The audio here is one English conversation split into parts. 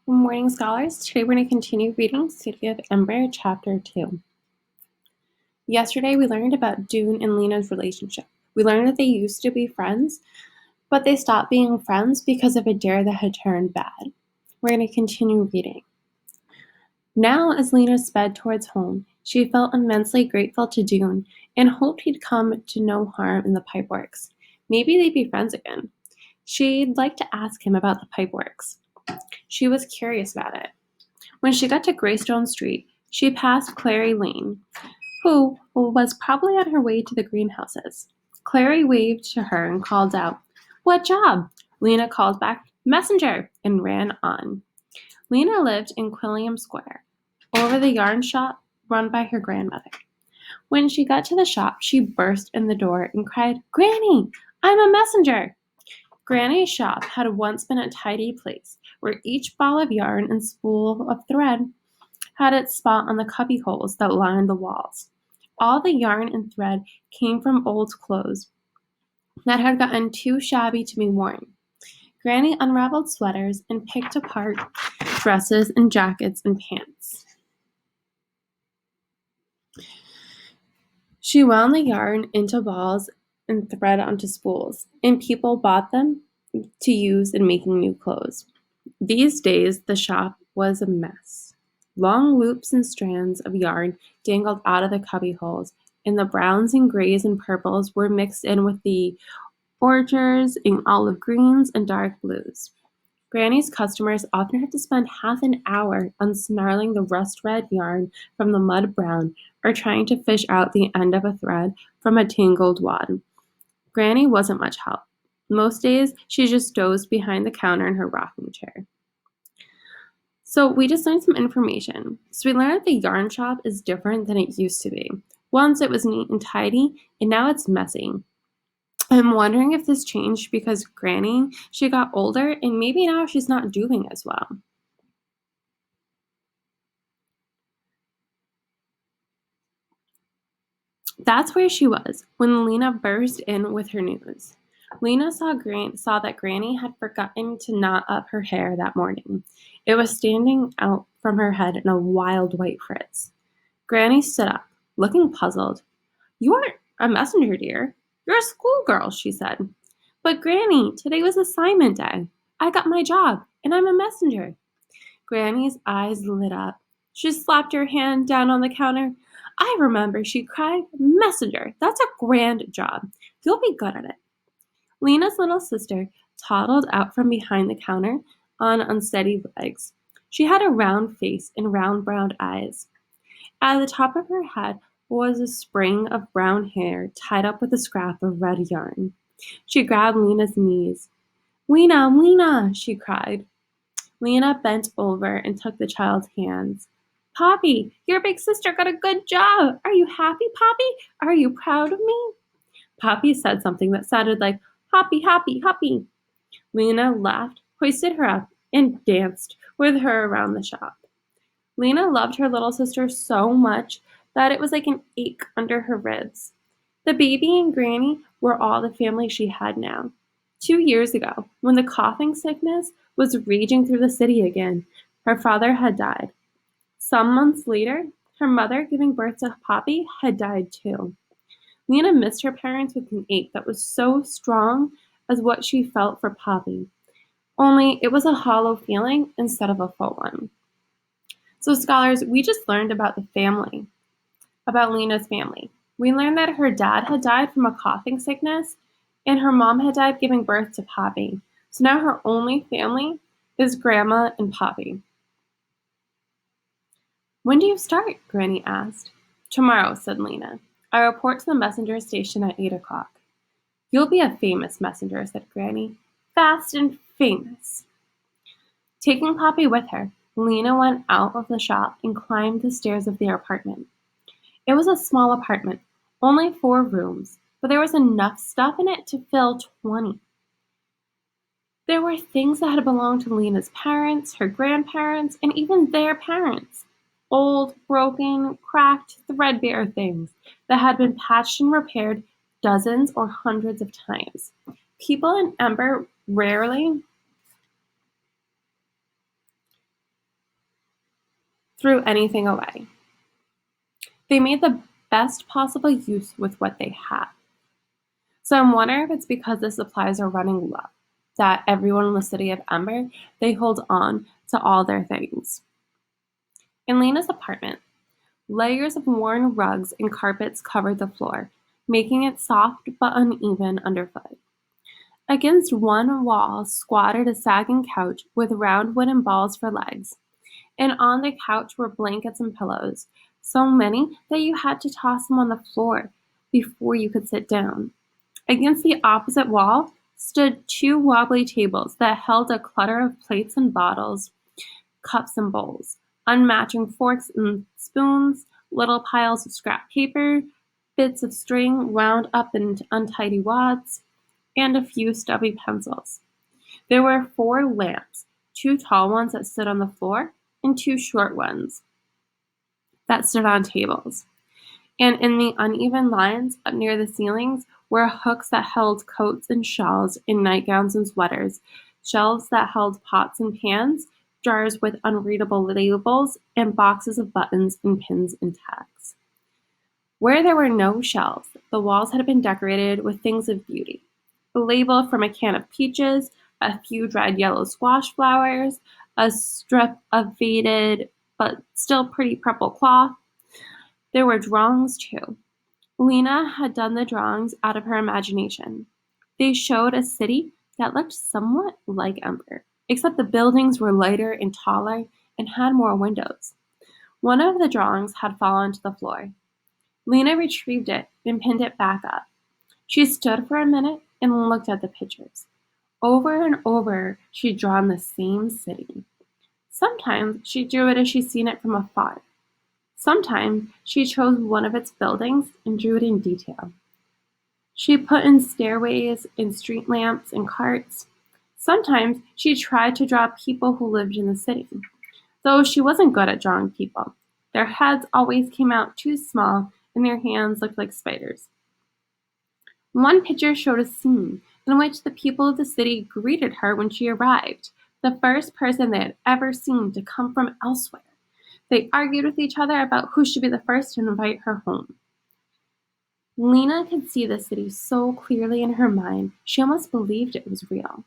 Good morning, scholars. Today we're going to continue reading City of Ember, Chapter 2. Yesterday we learned about Dune and Lena's relationship. We learned that they used to be friends, but they stopped being friends because of a dare that had turned bad. We're going to continue reading. Now, as Lena sped towards home, she felt immensely grateful to Dune and hoped he'd come to no harm in the pipeworks. Maybe they'd be friends again. She'd like to ask him about the pipeworks. She was curious about it. When she got to Greystone Street, she passed Clary Lane, who was probably on her way to the greenhouses. Clary waved to her and called out, "What job?" Lena called back, "Messenger," and ran on. Lena lived in Quilliam Square, over the yarn shop run by her grandmother. When she got to the shop, she burst in the door and cried, "Granny, I'm a messenger!" Granny's shop had once been a tidy place where each ball of yarn and spool of thread had its spot on the cubby holes that lined the walls. All the yarn and thread came from old clothes that had gotten too shabby to be worn. Granny unraveled sweaters and picked apart dresses and jackets and pants. She wound the yarn into balls and thread onto spools, and people bought them to use in making new clothes. These days, the shop was a mess. Long loops and strands of yarn dangled out of the cubby holes, and the browns and grays and purples were mixed in with the orchards and olive greens and dark blues. Granny's customers often had to spend half an hour unsnarling the rust-red yarn from the mud brown or trying to fish out the end of a thread from a tangled wad. Granny wasn't much help. Most days, she just dozed behind the counter in her rocking chair. So we just learned some information. So we learned that the yarn shop is different than it used to be. Once it was neat and tidy, and now it's messy. I'm wondering if this changed because Granny, she got older, and maybe now she's not doing as well. That's where she was when Lena burst in with her news. Lena saw that Granny had forgotten to knot up her hair that morning. It was standing out from her head in a wild white frizz. Granny stood up, looking puzzled. "You aren't a messenger, dear. You're a schoolgirl," she said. "But Granny, today was assignment day. I got my job, and I'm a messenger." Granny's eyes lit up. She slapped her hand down on the counter. "I remember," she cried. "Messenger, that's a grand job. You'll be good at it." Lena's little sister toddled out from behind the counter on unsteady legs. She had a round face and round brown eyes. At the top of her head was a spring of brown hair tied up with a scrap of red yarn. She grabbed Lena's knees. "Lena, Lena," she cried. Lena bent over and took the child's hands. "Poppy, your big sister got a good job. Are you happy, Poppy? Are you proud of me?" Poppy said something that sounded like, "Hoppy, hoppy, hoppy." Lena laughed, hoisted her up, and danced with her around the shop. Lena loved her little sister so much that it was like an ache under her ribs. The baby and Granny were all the family she had now. 2 years ago, when the coughing sickness was raging through the city again, her father had died. Some months later, her mother, giving birth to Poppy, had died too. Lena missed her parents with an ache that was so strong as what she felt for Poppy. Only it was a hollow feeling instead of a full one. So scholars, we just learned about the family, about Lena's family. We learned that her dad had died from a coughing sickness, and her mom had died giving birth to Poppy. So now her only family is Grandma and Poppy. "When do you start?" Granny asked. "Tomorrow," said Lena. "I report to the messenger station at 8 o'clock. "You'll be a famous messenger," said Granny. "Fast and famous." Taking Poppy with her, Lena went out of the shop and climbed the stairs of their apartment. It was a small apartment, only 4 rooms, but there was enough stuff in it to fill 20. There were things that had belonged to Lena's parents, her grandparents, and even their parents. Old, broken, cracked, threadbare things that had been patched and repaired dozens or hundreds of times. People in Ember rarely threw anything away. They made the best possible use with what they had. So I'm wondering if it's because the supplies are running low, that everyone in the city of Ember, they hold on to all their things. In Lena's apartment, layers of worn rugs and carpets covered the floor, making it soft but uneven underfoot. Against one wall squatted a sagging couch with round wooden balls for legs, and on the couch were blankets and pillows, so many that you had to toss them on the floor before you could sit down. Against the opposite wall stood two wobbly tables that held a clutter of plates and bottles, cups and bowls, unmatching forks and spoons, little piles of scrap paper, bits of string wound up in untidy wads, and a few stubby pencils. There were 4 lamps, 2 tall ones that stood on the floor, and 2 short ones that stood on tables. And in the uneven lines up near the ceilings were hooks that held coats and shawls and nightgowns and sweaters, shelves that held pots and pans, jars with unreadable labels, and boxes of buttons and pins and tags. Where there were no shelves, the walls had been decorated with things of beauty. A label from a can of peaches, a few dried yellow squash flowers, a strip of faded but still pretty purple cloth. There were drawings too. Lena had done the drawings out of her imagination. They showed a city that looked somewhat like Ember, except the buildings were lighter and taller and had more windows. One of the drawings had fallen to the floor. Lena retrieved it and pinned it back up. She stood for a minute and looked at the pictures. Over and over, she'd drawn the same city. Sometimes she drew it as she'd seen it from afar. Sometimes she chose one of its buildings and drew it in detail. She put in stairways and street lamps and carts. Sometimes she tried to draw people who lived in the city, though she wasn't good at drawing people. Their heads always came out too small and their hands looked like spiders. One picture showed a scene in which the people of the city greeted her when she arrived, the first person they had ever seen to come from elsewhere. They argued with each other about who should be the first to invite her home. Lena could see the city so clearly in her mind, she almost believed it was real.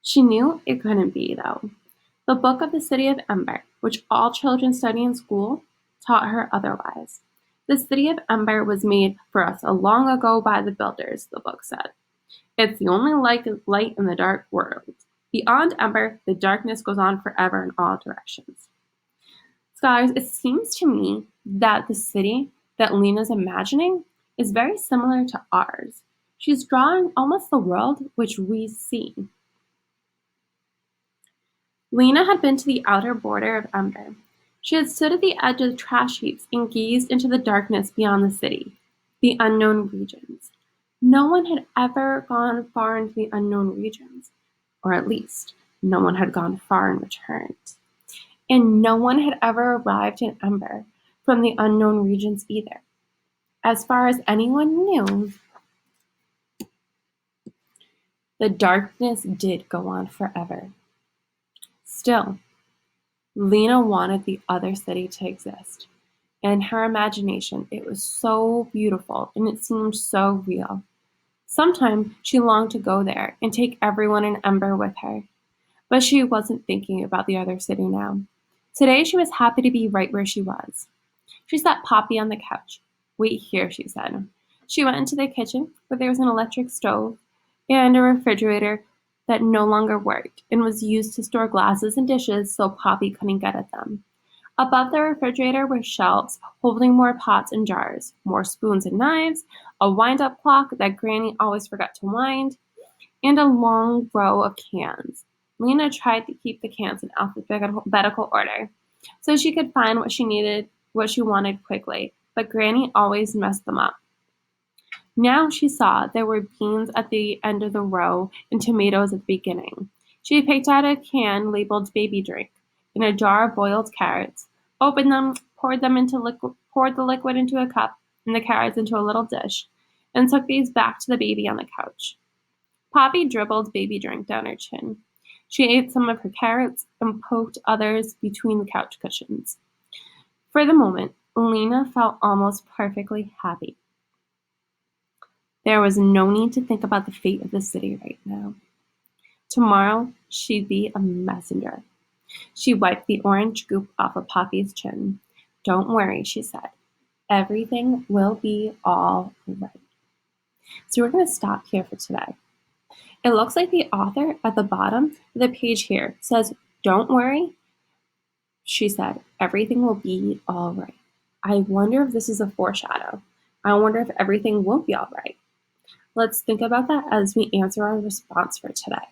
She knew it couldn't be, though. The book of the city of Ember, which all children study in school, taught her otherwise. The city of Ember was made for us long ago by the builders, the book said. It's the only light in the dark world. Beyond Ember, the darkness goes on forever in all directions. Scholars, it seems to me that the city that Lena's imagining is very similar to ours. She's drawing almost the world which we see. Lena had been to the outer border of Ember. She had stood at the edge of the trash heaps and gazed into the darkness beyond the city, the unknown regions. No one had ever gone far into the unknown regions, or at least, no one had gone far and returned. And no one had ever arrived in Ember from the unknown regions either. As far as anyone knew, the darkness did go on forever. Still, Lena wanted the other city to exist. In her imagination, it was so beautiful and it seemed so real. Sometimes she longed to go there and take everyone in Ember with her. But she wasn't thinking about the other city now. Today she was happy to be right where she was. She sat Poppy on the couch. Wait here, she said. She went into the kitchen where there was an electric stove and a refrigerator that no longer worked and was used to store glasses and dishes so Poppy couldn't get at them. Above the refrigerator were shelves holding more pots and jars, more spoons and knives, a wind-up clock that Granny always forgot to wind, and a long row of cans. Lena tried to keep the cans in alphabetical order so she could find what she wanted quickly, but Granny always messed them up. Now she saw there were beans at the end of the row and tomatoes at the beginning. She picked out a can labeled baby drink and a jar of boiled carrots, opened them, poured the liquid into a cup and the carrots into a little dish, and took these back to the baby on the couch. Poppy dribbled baby drink down her chin. She ate some of her carrots and poked others between the couch cushions. For the moment, Lena felt almost perfectly happy. There was no need to think about the fate of the city right now. Tomorrow, she'd be a messenger. She wiped the orange goop off of Poppy's chin. "Don't worry," she said. "Everything will be all right." So we're going to stop here for today. It looks like the author at the bottom of the page here says, "Don't worry," she said. "Everything will be all right." I wonder if this is a foreshadow. I wonder if everything will be all right. Let's think about that as we answer our response for today.